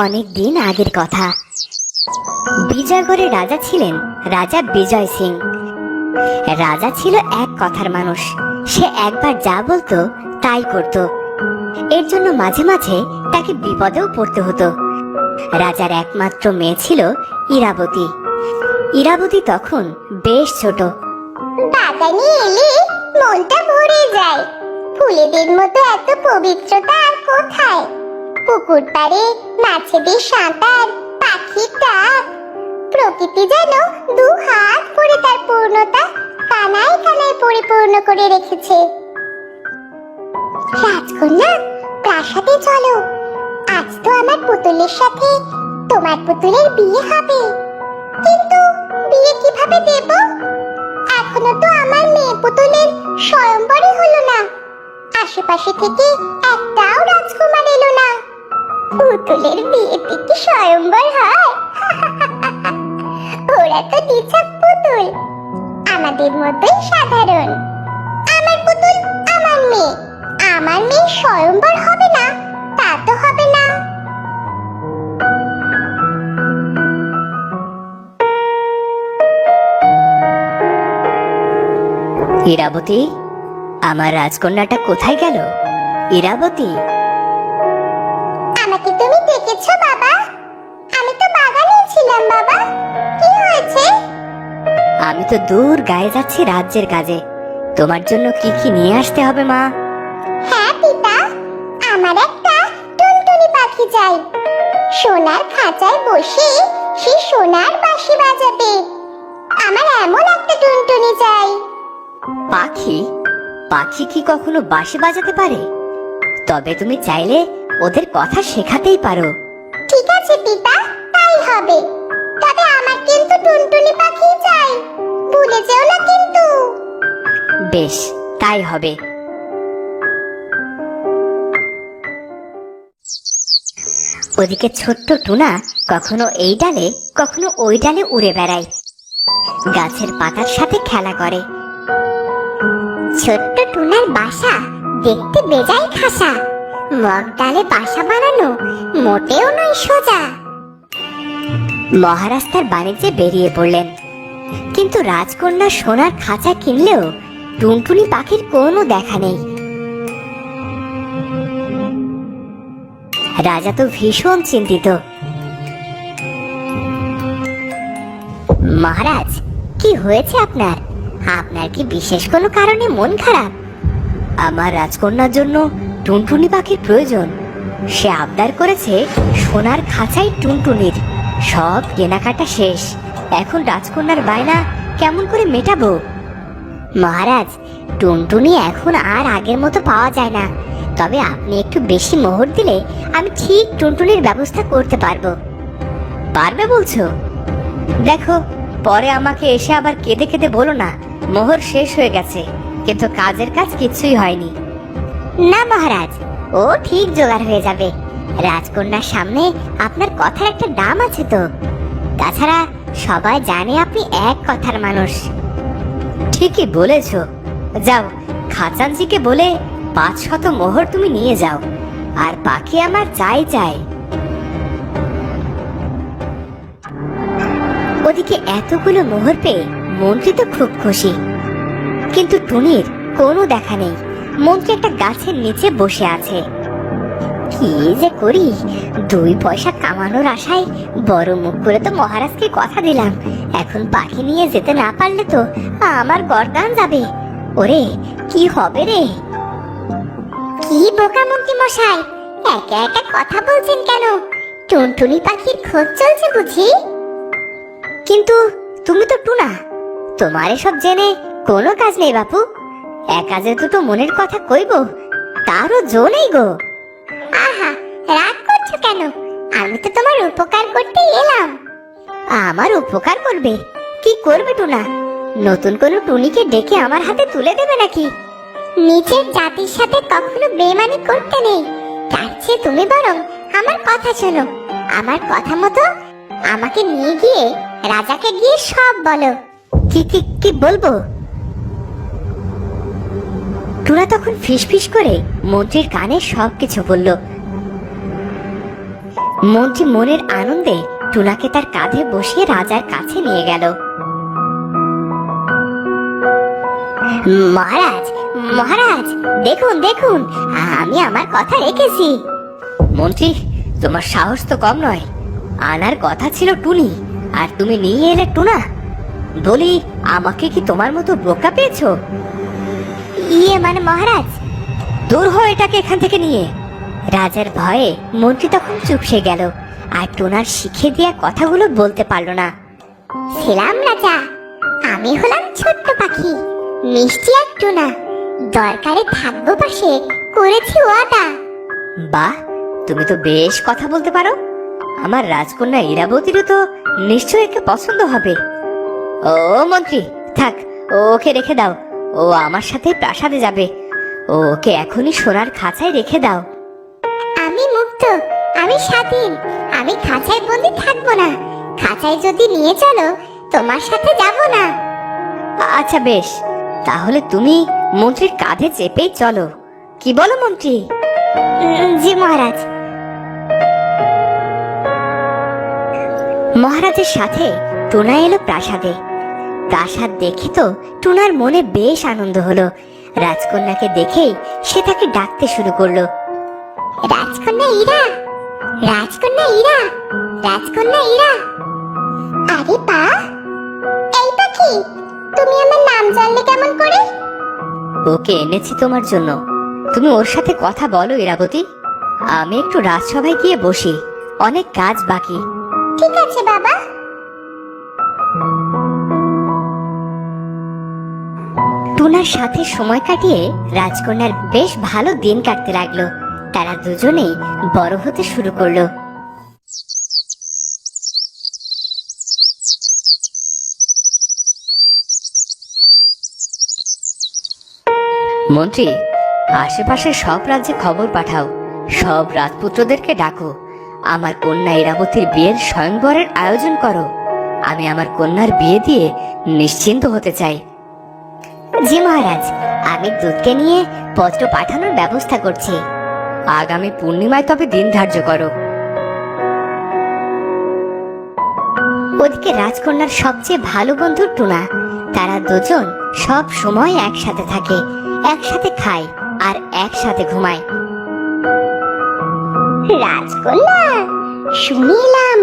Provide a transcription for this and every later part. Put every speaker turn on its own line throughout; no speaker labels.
অনেক দিন আগের কথা। বিজয়গড়ের রাজা ছিলেন রাজা বিজয় সিং। রাজা ছিল এক কথার মানুষ। সে একবার যা বলতো তাই করত। এর জন্য মাঝে মাঝে তাকে বিপদেও পড়তে হতো। রাজার একমাত্র মেয়ে ছিল ইরাবতী। ইরাবতী তখন বেশ ছোট।
বাগানে এলে মনটা ভরে যায়। ফুলেদের মতো এত পবিত্রতা আর কোথায়? পুকুর পাড়ে মাছেদের সাঁতার, পাখির ডাক, প্রকৃতি যেন দু হাত ভরে তার পূর্ণতা কানায় কানায় পরিপূর্ণ করে রেখেছে। রাজকন্যা, প্রাসাদে চলো। আজ তো আমার পুতুলের সাথে তোমার পুতুলের বিয়ে হবে। কিন্তু বিয়ে কিভাবে দেব? এখনো তো আমার মেয়ে পুতুলের স্বয়ংবরই হলো না। আশেপাশে থেকে একটাও রাজকুমার এলো না। পুতুলের বিয়েতে কি স্বয়ংবর হয়? ওরা তো নিছক পুতুল, আমাদের মতোই সাধারণ। আমার পুতুল আমার মেয়ে, আমার মেয়ে স্বয়ংবর হবে না তা তো হবে না।
ইরাবতী, আমার রাজকন্যাটা কোথায় গেল? ইরাবতী,
আমাকে তুমি ডেকেছো বাবা? আমি তো বাগানে ছিলাম বাবা। কি হয়েছে?
আমি তো দূর গায়ে যাচ্ছি রাজ্যের কাজে। তোমার জন্য কি কি নিয়ে আসতে হবে মা?
হ্যাঁ পিতা, আমার একটা টুনটুনি পাখি চাই। সোনার খাঁচায় বসে সে সোনার বাঁশি বাজাবে। আমার এমন একটা টুনটুনি চাই।
পাখি? পাখি কি কখনো বাঁশি বাজাতে পারে? তবে তুমি চাইলে ওদের কথা শেখাতেই পারো।
ঠিক আছে পিতা, তাই হবে। তবে আমার কিন্তু টুনটুনি পাখি চাই, ভুলে যেও না কিন্তু।
বেশ, তাই হবে। ওদিকে ছোট্ট টুনা কখনো এই ডালে কখনো ওই ডালে উড়ে বেড়ায়, গাছের পাতার সাথে খেলা করে।
ছোট্ট টুনার বাসা দেখতে বেজায় খাসা। মগ ডালে বাসা বানানো মোটেও নয় সোজা।
মহারাজ তার বাণিজ্যে বেরিয়ে পড়লেন, কিন্তু রাজকন্যা সোনার খাঁচা কিনলেও টুনটুনি পাখির কোনো দেখা নেই। রাজা তো ভীষণ চিন্তিত। মহারাজ, কি হয়েছে আপনার? আপনার কি বিশেষ কোনো কারণে মন খারাপ? আমার রাজকন্যার জন্য টুনটুনি পাখির প্রয়োজন। সে আবদার করেছে সোনার খাঁচাই টুনটুনির। সব কেনাকাটা শেষ, এখন রাজকন্যার বায়না কেমন করে মেটাবো? মহারাজ, টুনটুনি এখন আর আগের মতো পাওয়া যায় না। তবে আপনি একটু বেশি মোহর দিলে আমি ঠিক টুনটুনির ব্যবস্থা করতে পারবো। পারবে বলছো? দেখো, পরে আমাকে এসে আবার কেঁদে কেঁদে বলো না মোহর শেষ হয়ে গেছে কিন্তু কাজের কাজ কিছুই হয়নি। না মহারাজ, ও ঠিক জোগাড় হয়ে যাবে। রাজকন্যার সামনে আপনার কথার একটা দাম আছে তো। তাছাড়া সবাই জানে আপনি এক কথার মানুষ। ঠিকই বলেছ। যাও, খাজাঞ্চিকে বলে 500 মোহর তুমি নিয়ে যাও, আর পাখি আমার চাই চাই। ওদিকে এতগুলো মোহর পেয়ে মন্ত্রী তো খুব খুশি, কিন্তু টুনির কোনো দেখা নেই। মন্ত্রী একটা গাছের নিচে বসে আছে। কি যে করি, 2 পয়সা কামানোর আশায় বড় মুখ করে তো মহারাজকে কথা দিলাম। এখন পাখি নিয়ে যেতে না পারলে তো আমার গর্দান যাবে। ওরে, কি হবে রে?
কি বোকা মন্ত্রী মশাই, একা একা কথা বলছেন কেন? টুনটুনি পাখির খোঁজ চলছে বুঝি?
কিন্তু তুমি তো টুনা, তোমার এসব জেনে কোনো কাজ নেই বাপু। একা যে দুটো মনের কথা কইব তারও জো নেই গো।
আহা, রাগ করছো কেন? আমি তো তোমার উপকার করতে এলাম।
আমার উপকার করবে? কি করবে টুনা? নতুন কোনো টুনিকে ডেকে আমার হাতে তুলে দেবে নাকি?
নিজের জাতির সাথে কখনো বেমানি করতে নেই। তার চেয়ে তুমি বরং আমার কথা শোনো। আমার কথা মতো আমাকে নিয়ে গিয়ে রাজাকে গিয়ে সব বলো।
কি কি কি বলবো? টুনা তখন ফিসফিস করে মন্ত্রীর কানে সবকিছু বলল। মন্ত্রী মনের আনন্দে টুনাকে তার কাঁধে বসিয়ে রাজার কাছে নিয়ে গেল। মহারাজ, মহারাজ, দেখুন দেখুন, আমি আমার কথা রেখেছি। মন্ত্রী, তোমার সাহস তো কম নয়। আনার কথা ছিল টুনি, আর তুমি নিয়ে এলে টুনা। বলি, আমাকে কি তোমার মতো বোকা পেয়েছো? মানে মহারাজ, দূর হও এটাকে এখান থেকে নিয়ে। রাজার ভয়ে মন্ত্রী তখন চুপসে গেল, আর টুনার শিখে দেওয়া কথাগুলো বলতে পারলো না।
ছিলাম রাজা, আমি হলাম ছোট্ট পাখি, মিষ্টি এক টুনা। দরকারে থাকবো পাশে, করেছি ওয়াদা।
বাহ, তুমি তো বেশ কথা বলতে পারো। আমার রাজকন্যা ইরাবতীরও তো নিশ্চয়ই একে পছন্দ হবে। ও মন্ত্রী, থাক, ওকে রেখে দাও। ও আমার সাথে প্রাসাদে যাবে। ওকে এখনই সোনার খাঁচায় রেখে দাও।
আমি মুক্ত, আমি স্বাধীন, আমি খাঁচায় বন্দি থাকবো না। খাঁচায় যদি নিয়ে চলো, তোমার সাথে যাব না।
আচ্ছা বেশ, তাহলে তুমি মন্ত্রীর কাঁধে চেপেই চলো। কি বলো মন্ত্রী?
জি মহারাজ।
মহারাজের সাথে টুনা এলো প্রাসাদে। প্রাসাদ দেখে তো টুনার মনে বেশ আনন্দ হলো। রাজকন্যাকে দেখেই সে তাকে ডাকতে শুরু করলো।
রাজকন্যা ইরা, রাজকন্যা ইরা, রাজকন্যা ইরা। আরে পা, এই পাখি, তুমি আমার নাম জানলে কেমন করে?
ওকে এনেছি তোমার জন্য। তুমি ওর সাথে কথা বলো ইরাবতী। আমি একটু রাজসভায় গিয়ে বসি, অনেক কাজ বাকি।
ঠিক আছে বাবা।
টুনার সাথে সময় কাটিয়ে রাজকন্যার বেশ ভালো দিন কাটতে লাগলো। তারা দুজনেই বড় হতে শুরু করলো। মন্ত্রী, আশেপাশে সব রাজ্যে খবর পাঠাও। সব রাজপুত্রদেরকে ডাকো। আমার কন্যা ইরাবতীর বিয়ের স্বয়ংবরের আয়োজন করো। আমি আমার কন্যার বিয়ে দিয়ে নিশ্চিন্ত হতে চাই। জি মহারাজ, আমি দূতকে নিয়ে পত্র পাঠানোর ব্যবস্থা করছি। আগামী পূর্ণিমায় তবে দিন ধার্য করো। ওদিকে রাজকন্যার সবচেয়ে ভালো বন্ধু টুনা। তারা দুজন সব সময় একসাথে থাকে, একসাথে খায় আর একসাথে ঘুমায়।
রাজকন্যা, শুনিলাম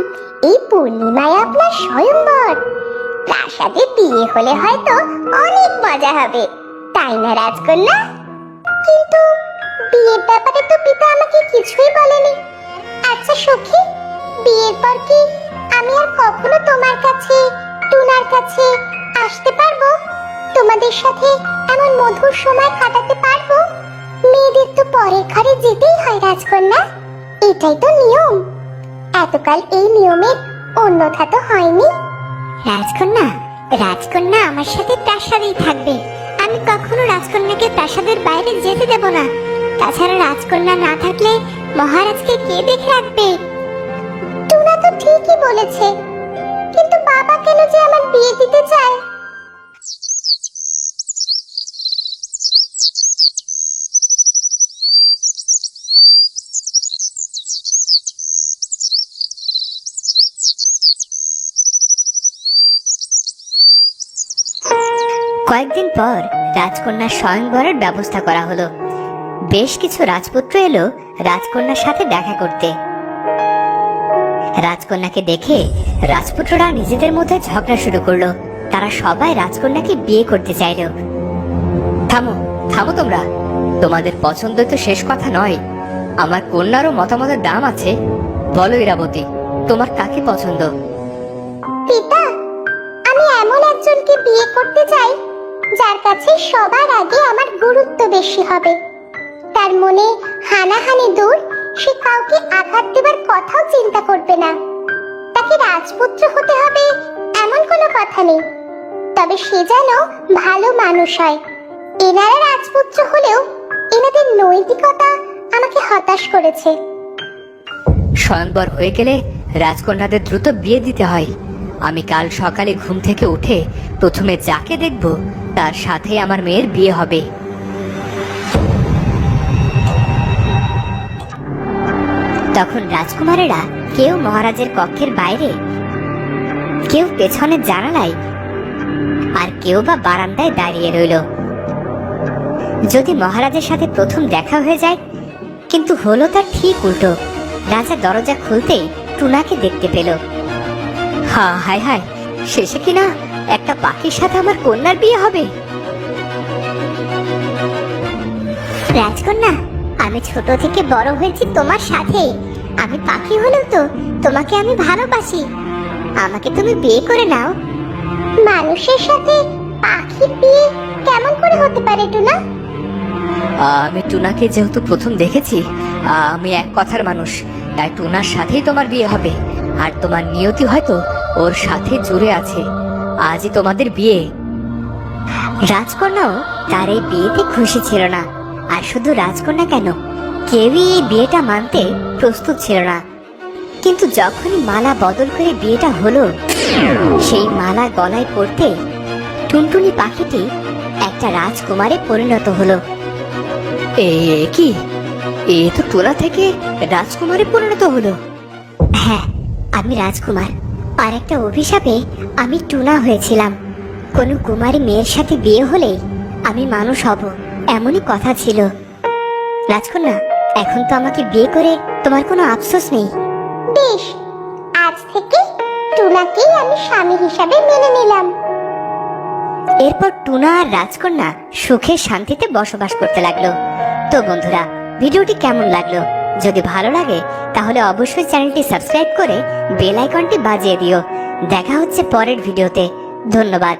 এই পূর্ণিমায় আপনার স্বয়ংবর। প্রাসাদে বিয়ে হলে হয়তো অনেক মজা হবে, তাই না রাজকন্যা? কিন্তু বিয়ের ব্যাপারে তো পিতা আমাকে কিছুই বলেনি। আচ্ছা সখী, বিয়ের পর কি আমি আর কখনো তোমার কাছে, টুনার কাছে আসতে পারবো? তোমাদের সাথে এমন মধুর সময় কাটাতে পারবো? মেয়েদের তো পরের ঘরে যেতেই হয় রাজকন্যা, এটাই তো নিয়ম। এতকাল এই নিয়মের অন্যথা তো হয়নি।
রাজকন্যা, রাজকন্যা আমার সাথে প্রাসাদেই থাকবে। আমি কখনো রাজকন্যাকে প্রাসাদের বাইরে যেতে দেব না। তাছাড়া রাজকন্যা না থাকলে মহারাজকে কে দেখে রাখবে?
টুনা তো ঠিকই বলেছে, কিন্তু বাবা কেন যে আমার বিয়ে দিতে চায়?
কয়েকদিন পর রাজকন্যার স্বয়ংবরের ব্যবস্থা করা হলো। বেশ কিছু রাজপুত্র এলো রাজকন্যার সাথে দেখা করতে। রাজকন্যাকে দেখে রাজপুত্ররা নিজেদের মধ্যে ঝগড়া শুরু করলো। তারা সবাই রাজকন্যাকে বিয়ে করতে চাইল। থামো, থামো তোমরা। তোমাদের পছন্দ তো শেষ কথা নয়। আমার কন্যারও মতামতের দাম আছে। বলো ইরাবতী, তোমার কাকে পছন্দ?
পিতা, আমি এমন একজনকে বিয়ে করতে চাই যার কাছে সবার আগে আমার গুরুত্ব বেশি হবে। তার মনে হানাহানি দূর, সে কাউকে আঘাত দেবার কথাও চিন্তা করবে না। তাকে রাজপুত্র হতে হবে এমন কোনো কথা নেই, তবে সে যেন ভালো মানুষ হয়। এনারা রাজপুত্র হলেও এনাদের নৈতিকতা আমাকে হতাশ করেছে।
স্বয়ংবর হয়ে গেলে রাজকন্যাদের দ্রুত বিয়ে দিতে হয়। আমি কাল সকালে ঘুম থেকে উঠে প্রথমে যাকে দেখব তার সাথে আমার মেয়ের বিয়ে হবে। তখন রাজকুমারেরা কেউ মহারাজের কক্ষের বাইরে, কেউ পেছনের জানালায়, আর কেউ বা বারান্দায় দাঁড়িয়ে রইল। যদি মহারাজের সাথে প্রথম দেখা হয়ে যায়, কিন্তু হলো তার ঠিক উল্টো। রাজা দরজা খুলতেই টুনাকে দেখতে পেল। হায় হায়, শেষে কিনা একটা পাখির সাথে আমার কন্যার বিয়ে হবে।
রাজকন্যা, আমি ছোট থেকে বড় হয়েছি তোমার সাথে। আমি পাখি হলেও তো তোমাকে আমি ভালোবাসি। আমাকে তুমি বিয়ে করে নাও। মানুষের সাথে পাখির বিয়ে কেমন করে হতে পারে টুনা?
আমি টুনাকে যেহেতু প্রথম দেখেছি, আমি এক কথার মানুষ, তাই টুনার সাথেই তোমার বিয়ে হবে। আর তোমার নিয়তি হয়তো ওর সাথে জুড়ে আছে। আজই তোমাদের বিয়ে। রাজকন্যাও তার এই বিয়েতে খুশি ছিল না। আর শুধু রাজকন্যা কেন, কেউই এই বিয়েটা মানতে প্রস্তুত ছিল না। কিন্তু যখনই মালা বদল করে বিয়েটা হলো, সেই মালা গলায় পড়তে টুনটুনি পাখিটি একটা রাজকুমারে পরিণত হলো। কি, এ তো টুনা থেকে রাজকুমারে পরিণত হলো। হ্যাঁ, আমি রাজকুমার। আর একটা অভিশাপে আমি টুনা হয়েছিলাম। কোনো কুমারী মেয়ের সাথে বিয়ে হলেই আমি মানুষ হব, এমনই কথা ছিল। রাজকন্যা, এখন তো আমাকে বিয়ে করে তোমার কোনো আফসোস নেই।
বেশ, আজ থেকে টুনাকেই আমি স্বামী হিসাবে মেনে নিলাম।
এরপর টুনা আর রাজকন্যা সুখে শান্তিতে বসবাস করতে লাগলো। তো বন্ধুরা, ভিডিওটি কেমন লাগলো? যদি ভালো লাগে তাহলে অবশ্যই চ্যানেলটি সাবস্ক্রাইব করে বেল আইকনটি বাজিয়ে দিও। দেখা হচ্ছে পরের ভিডিওতে। ধন্যবাদ।